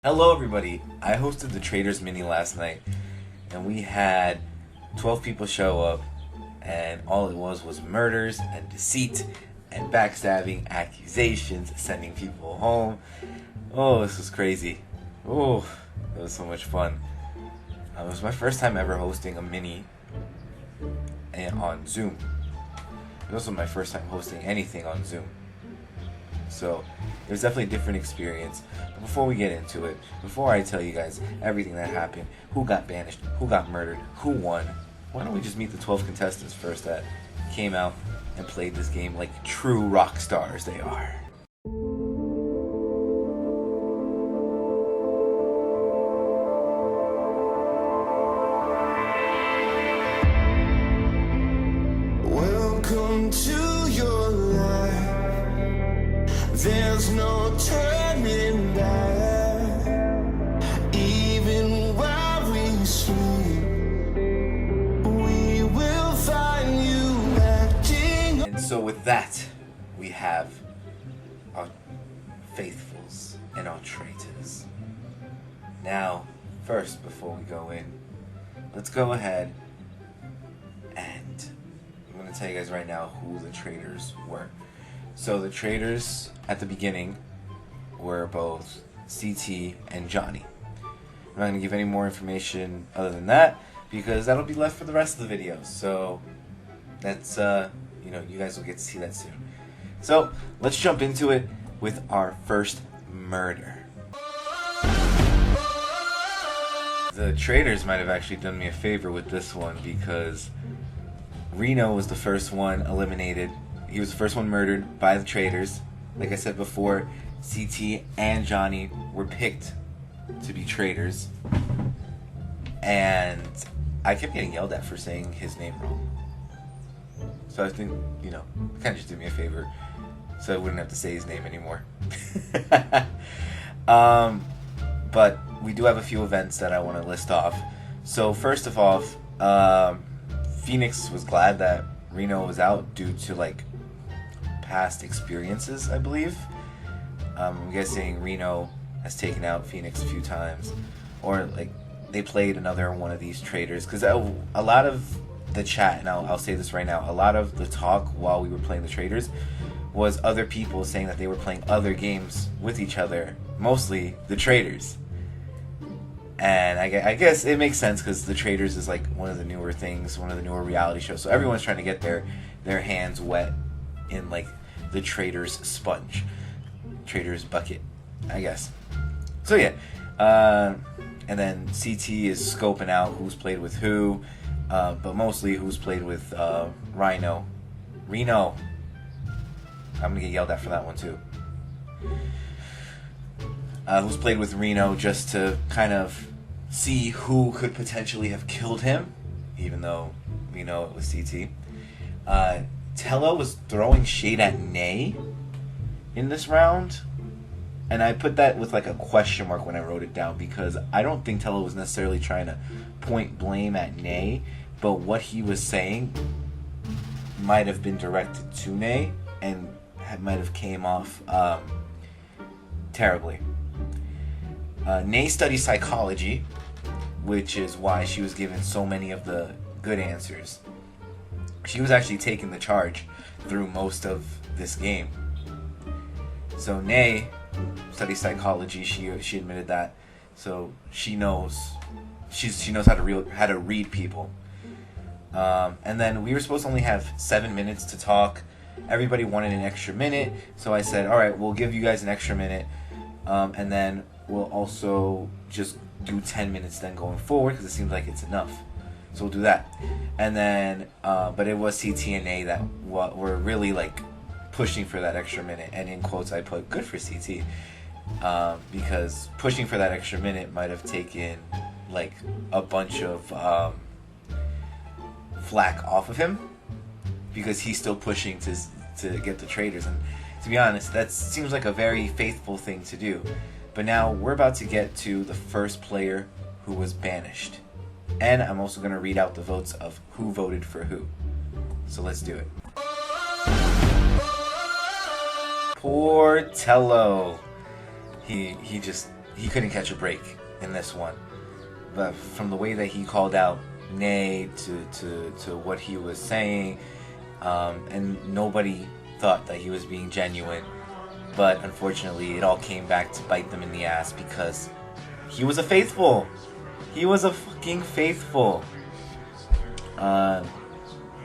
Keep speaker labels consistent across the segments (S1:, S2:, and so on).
S1: Hello everybody, I hosted the Traitors mini last night and we had 12 people show up and all it was murders and deceit and backstabbing, accusations, sending people home. Oh, this was crazy. Oh, it was so much fun. It was my first time ever hosting a mini on Zoom. It was also my first time hosting anything on Zoom. So it was definitely a different experience. But before we get into it, before I tell you guys everything that happened, who got banished, who got murdered, who won, why don't we just meet the 12 contestants first that came out and played this game like true rock stars they are.
S2: Welcome to your life. There's no turning back. Even while we sleep, we will find you acting.
S1: And so with that, we have our faithfuls and our traitors. Now, first, before we go in, let's go ahead and I'm going to tell you guys right now who the traitors were. So the traitors at the beginning were both CT and Johnny. I'm not going to give any more information other than that because that'll be left for the rest of the video. So that's, you guys will get to see that soon. So let's jump into it with our first murder. The traitors might have actually done me a favor with this one because Reno was the first one eliminated. He was the first one murdered by the traitors. Like I said before, CT and Johnny were picked to be traitors. And I kept getting yelled at for saying his name wrong. So I think, kind of just did me a favor so I wouldn't have to say his name anymore. But we do have a few events that I want to list off. So first of all, Phoenix was glad that Reno was out due to past experiences, I believe. I'm guessing Reno has taken out Phoenix a few times, or they played another one of these traitors. Because a lot of the chat, and I'll say this right now, a lot of the talk while we were playing the traitors was other people saying that they were playing other games with each other, mostly the traitors. And I guess it makes sense because the Traitors is one of the newer things, one of the newer reality shows. So everyone's trying to get their hands wet in the Traitors sponge, Traitors bucket, I guess. So yeah, and then CT is scoping out who's played with who, but mostly who's played with Reno. I'm gonna get yelled at for that one too. Who's played with Reno just to kind of see who could potentially have killed him, even though we know it was CT. Tello was throwing shade at Nay in this round, and I put that with a question mark when I wrote it down because I don't think Tello was necessarily trying to point blame at Nay, but what he was saying might have been directed to Nay and might have came off terribly. Nay studies psychology, which is why she was given so many of the good answers. She was actually taking the charge through most of this game. So Nay studies psychology. She admitted that, so she knows how to read people. And then we were supposed to only have 7 minutes to talk. Everybody wanted an extra minute, so I said, all right, we'll give you guys an extra minute, and then we'll also just do 10 minutes then going forward because it seems like it's enough. So we'll do that. And then, but it was CT and A that were really pushing for that extra minute. And in quotes I put good for CT because pushing for that extra minute might have taken a bunch of flack off of him because he's still pushing to get the traitors. And to be honest, that seems like a very faithful thing to do. But now we're about to get to the first player who was banished. And I'm also going to read out the votes of who voted for who. So let's do it. Poor Tello. He he couldn't catch a break in this one. But from the way that he called out Nay to what he was saying, and nobody thought that he was being genuine. But unfortunately, it all came back to bite them in the ass because he was a faithful. He was a fucking faithful. But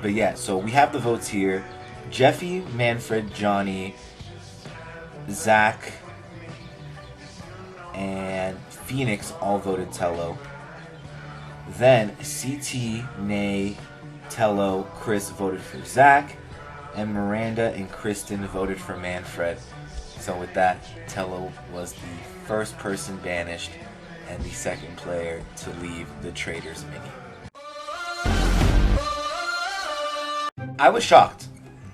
S1: yeah, so we have the votes here. Jeffy, Manfred, Johnny, Zach, and Phoenix all voted Tello. Then CT, Nay, Tello, Chris voted for Zach, and Miranda and Kristen voted for Manfred. So with that, Tello was the first person banished and the second player to leave the Traitors mini. I was shocked.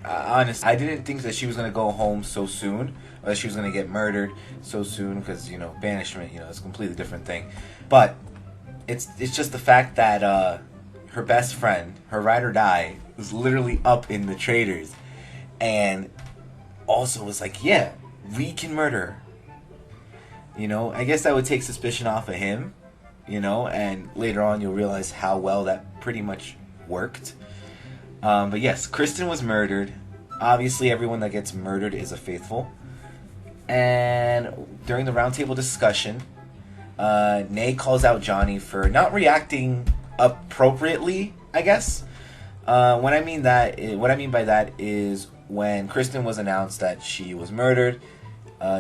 S1: Honestly, I didn't think that she was going to go home so soon, or that she was going to get murdered so soon, because, you know, banishment, you know, it's a completely different thing. But it's just the fact that her best friend, her ride or die, was literally up in the Traitors, and also was like, yeah, we can murder her. You know, I guess that would take suspicion off of him, you know, and later on you'll realize how well that pretty much worked. But yes, Kristen was murdered. Obviously, everyone that gets murdered is a faithful. And during the roundtable discussion, Nay calls out Johnny for not reacting appropriately, I guess. What I mean by that is when Kristen was announced that she was murdered,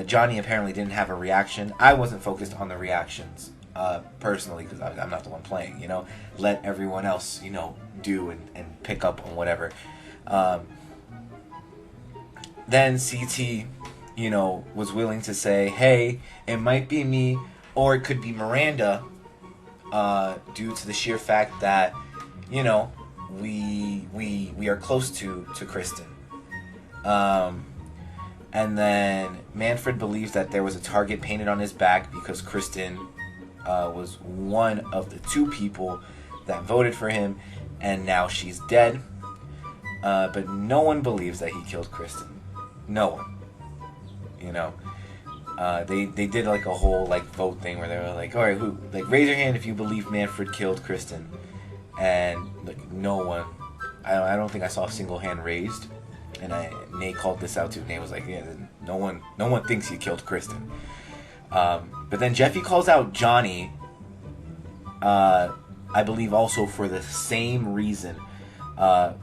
S1: Johnny apparently didn't have a reaction. I wasn't focused on the reactions, personally, because I'm not the one playing, you know. Let everyone else, you know, do and pick up on whatever. Then CT, you know, was willing to say, hey, it might be me, or it could be Miranda, due to the sheer fact that, you know, we are close to Kristen. And then Manfred believes that there was a target painted on his back because Kristen was one of the two people that voted for him, and now she's dead. But no one believes that he killed Kristen. No one. You know, they did like a whole like vote thing where they were like, all right, who, like, raise your hand if you believe Manfred killed Kristen, and like no one. I don't think I saw a single hand raised. And Nate called this out too. Nate was like, yeah, no one thinks he killed Kristen. But then Jeffy calls out Johnny, I believe also for the same reason,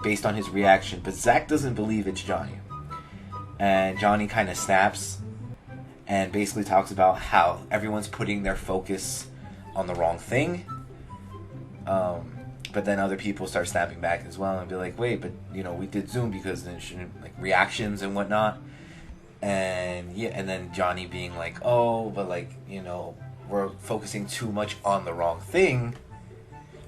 S1: based on his reaction. But Zach doesn't believe it's Johnny. And Johnny kind of snaps and basically talks about how everyone's putting their focus on the wrong thing. But then other people start snapping back as well and be like, wait, but, you know, we did Zoom because then it shouldn't, like, reactions and whatnot. And yeah, and then Johnny being like, oh, but, like, you know, we're focusing too much on the wrong thing.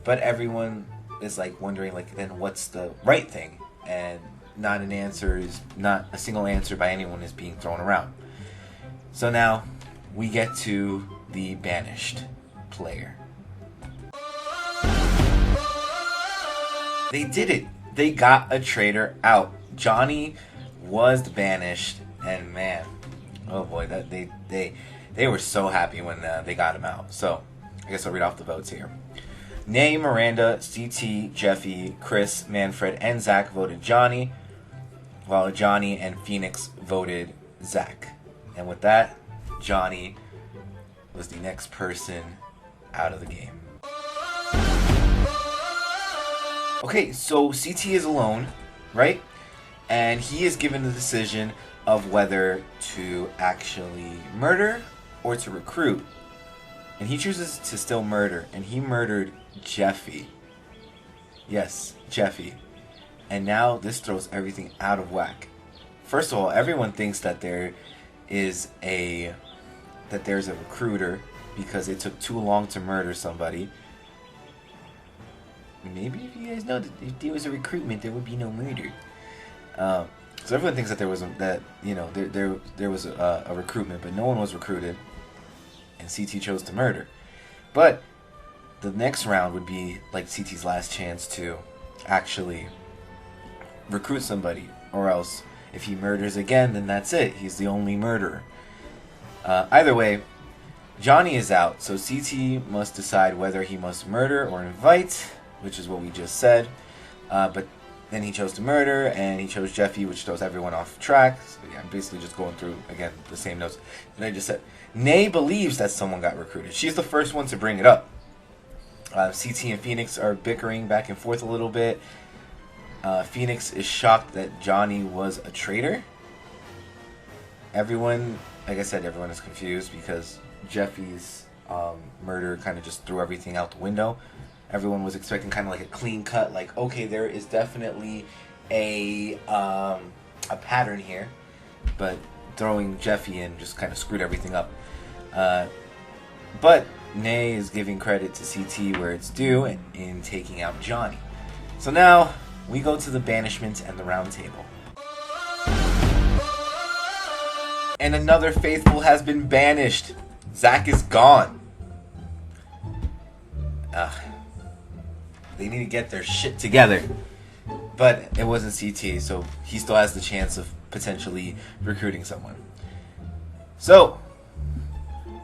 S1: But everyone is like wondering, like, then what's the right thing? And not a single answer by anyone is being thrown around. So now we get to the banished player. They did it. They got a traitor out. Johnny was banished, and man, oh boy, that they were so happy when they got him out. So I guess I'll read off the votes here. Nay, Miranda, CT, Jeffy, Chris, Manfred, and Zach voted Johnny, while Johnny and Phoenix voted Zach. And with that, Johnny was the next person out of the game. Okay, so CT is alone, right? And he is given the decision of whether to actually murder or to recruit. And he chooses to still murder, and he murdered Jeffy. Yes, Jeffy. And now this throws everything out of whack. First of all, everyone thinks that there's a recruiter because it took too long to murder somebody. Maybe if you guys know that if there was a recruitment, there would be no murder. So everyone thinks that there was a recruitment, but no one was recruited, and CT chose to murder. But the next round would be like CT's last chance to actually recruit somebody, or else if he murders again, then that's it. He's the only murderer. Either way, Johnny is out, so CT must decide whether he must murder or invite, which is what we just said. But then he chose to murder, and he chose Jeffy, which throws everyone off track. So yeah, I'm basically just going through, again, the same notes that I just said. Nay believes that someone got recruited. She's the first one to bring it up. CT and Phoenix are bickering back and forth a little bit. Phoenix is shocked that Johnny was a traitor. Everyone, like I said, everyone is confused because Jeffy's murder kind of just threw everything out the window. Everyone was expecting kind of like a clean cut, like, okay, there is definitely a pattern here, but throwing Jeffy in just kind of screwed everything up. But Nay is giving credit to CT where it's due in taking out Johnny. So now we go to the banishment and the round table. And another faithful has been banished. Zach is gone. They need to get their shit together. But it wasn't CT, so he still has the chance of potentially recruiting someone. So,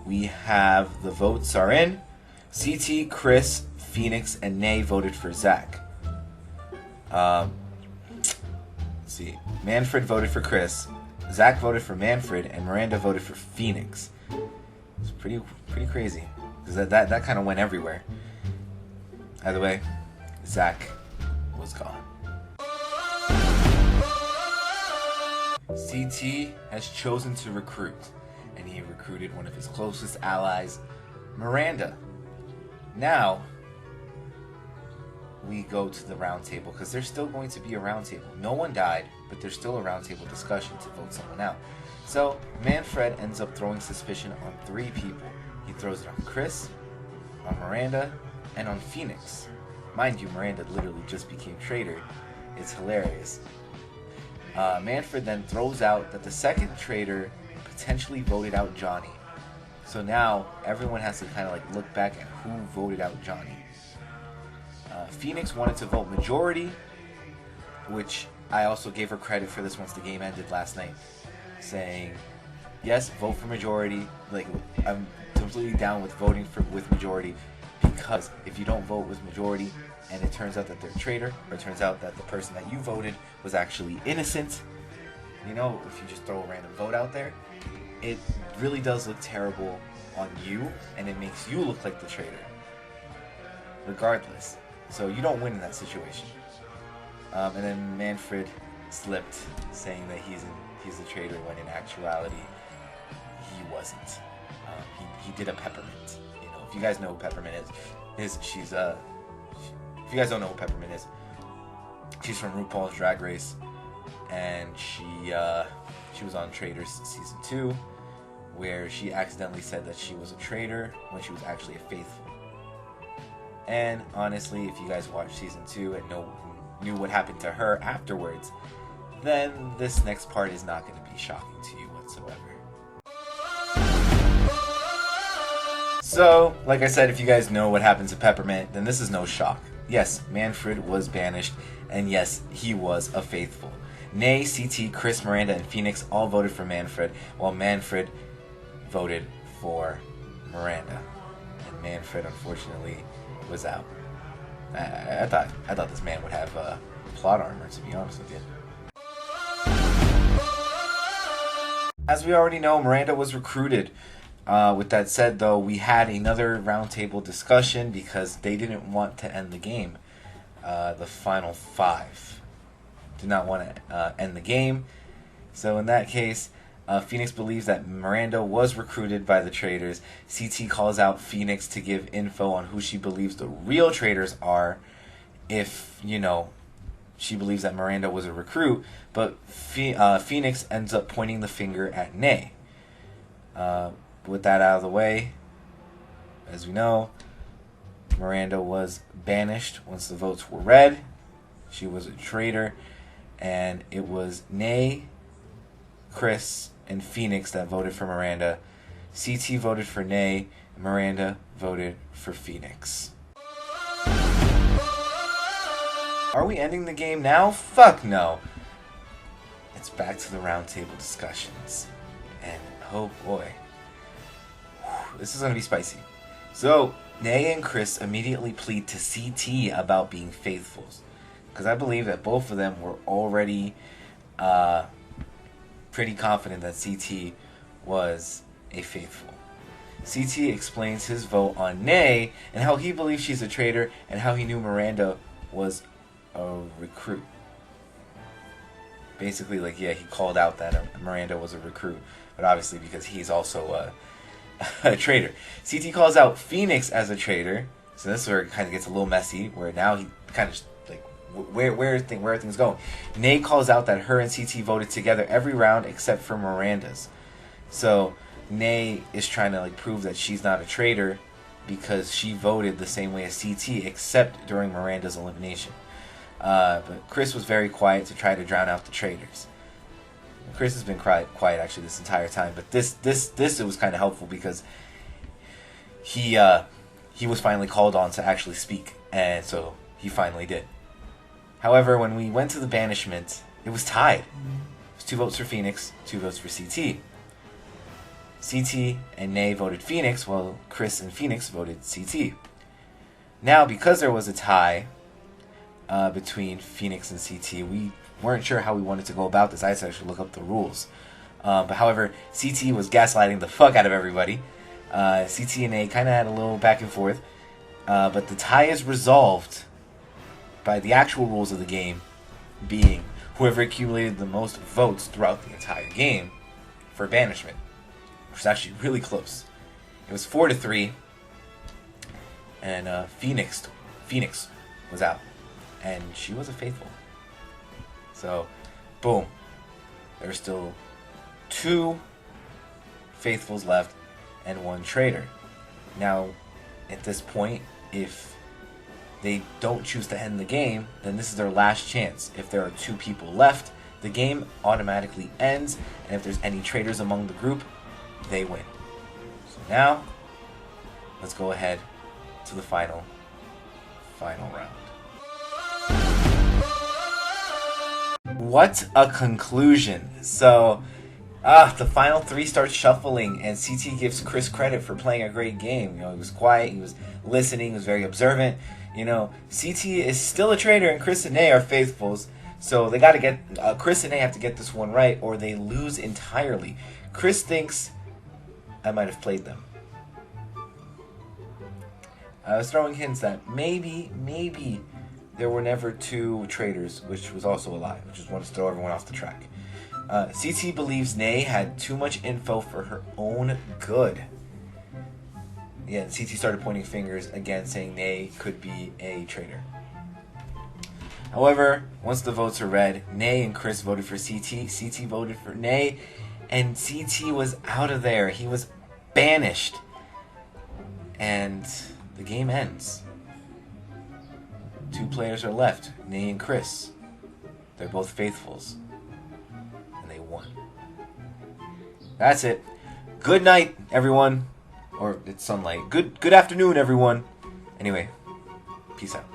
S1: we have the votes are in. CT, Chris, Phoenix, and Nay voted for Zach. Let's see. Manfred voted for Chris. Zach voted for Manfred, and Miranda voted for Phoenix. It's pretty crazy, because that kind of went everywhere. Either way, Zach was gone. CT has chosen to recruit, and he recruited one of his closest allies, Miranda. Now, we go to the round table, because there's still going to be a round table. No one died, but there's still a round table discussion to vote someone out. So, Manfred ends up throwing suspicion on 3 people. He throws it on Chris, on Miranda, and on Phoenix. Mind you, Miranda literally just became traitor. It's hilarious. Manfred then throws out that the second traitor potentially voted out Johnny. So now everyone has to kind of like look back at who voted out Johnny. Phoenix wanted to vote majority, which I also gave her credit for this once the game ended last night, saying, yes, vote for majority. Like, I'm completely down with voting with majority, because if you don't vote with majority and it turns out that they're a traitor, or it turns out that the person that you voted was actually innocent, you know, if you just throw a random vote out there, it really does look terrible on you, and it makes you look like the traitor, regardless. So you don't win in that situation. And then Manfred slipped, saying that he's a traitor when in actuality he wasn't. He did a peppermint. You know, if you guys know who Peppermint is she's if you guys don't know who Peppermint is, she's from RuPaul's Drag Race, and she was on Traitors season 2, where she accidentally said that she was a traitor when she was actually a faithful. And honestly, if you guys watched season 2 and knew what happened to her afterwards, then this next part is not going to be shocking to you whatsoever. So, like I said, if you guys know what happened to Peppermint, then this is no shock. Yes, Manfred was banished, and yes, he was a faithful. Nay, CT, Chris, Miranda, and Phoenix all voted for Manfred, while Manfred voted for Miranda. And Manfred, unfortunately, was out. I thought this man would have plot armor, to be honest with you. As we already know, Miranda was recruited. With that said, though, we had another roundtable discussion because they didn't want to end the game. The final 5 did not want to end the game. So in that case, Phoenix believes that Miranda was recruited by the traitors. CT calls out Phoenix to give info on who she believes the real traitors are, if, you know, she believes that Miranda was a recruit. But Phoenix ends up pointing the finger at Nay. With that out of the way, as we know, Miranda was banished once the votes were read. She was a traitor, and it was Nay, Chris, and Phoenix that voted for Miranda. CT voted for Nay, and Miranda voted for Phoenix. Are we ending the game now? Fuck no. It's back to the roundtable discussions. And oh boy. This is gonna be spicy. So Nay and Chris immediately plead to CT about being faithfuls, because I believe that both of them were already pretty confident that CT was a faithful. CT explains his vote on Nay and how he believes she's a traitor and how he knew Miranda was a recruit. Basically, like, yeah, he called out that Miranda was a recruit, but obviously because he's also a traitor. CT calls out Phoenix as a traitor, so this is where it kind of gets a little messy, where now he kind of like, where are things going? Nay calls out that her and CT voted together every round except for Miranda's. So Nay is trying to like prove that she's not a traitor because she voted the same way as CT except during Miranda's elimination. But Chris was very quiet to try to drown out the traitors. Chris has been quiet actually this entire time, but this it was kind of helpful because he was finally called on to actually speak, and so he finally did. However, when we went to the banishment, it was tied. It was 2 votes for Phoenix, 2 votes for CT. CT and Nay voted Phoenix, while Chris and Phoenix voted CT. Now, because there was a tie between Phoenix and CT, we weren't sure how we wanted to go about this. I had to actually look up the rules. But however, CT was gaslighting the fuck out of everybody. CT and Nay kind of had a little back and forth. But the tie is resolved by the actual rules of the game being whoever accumulated the most votes throughout the entire game for banishment, which was actually really close. It was 4-3, and Phoenix was out, and she was a faithful. So, boom, there's still 2 faithfuls left and 1 traitor. Now, at this point, if they don't choose to end the game, then this is their last chance. If there are 2 people left, the game automatically ends, and if there's any traitors among the group, they win. So now, let's go ahead to the final round. What a conclusion. So, the final 3 start shuffling, and CT gives Chris credit for playing a great game. You know, he was quiet, he was listening, he was very observant. You know, CT is still a traitor, and Chris and Nay are faithfuls. So they got to get Chris and Nay have to get this one right, or they lose entirely. Chris thinks I might have played them. I was throwing hints that maybe there were never 2 traitors, which was also a lie, which is wanted to throw everyone off the track. CT believes Nay had too much info for her own good. Yeah, CT started pointing fingers again, saying Nay could be a traitor. However, once the votes are read, Nay and Chris voted for CT. CT voted for Nay, and CT was out of there. He was banished. And the game ends. 2 players are left, Nay and Chris. They're both faithfuls. And they won. That's it. Good night, everyone. Or it's sunlight. Good afternoon, everyone. Anyway, peace out.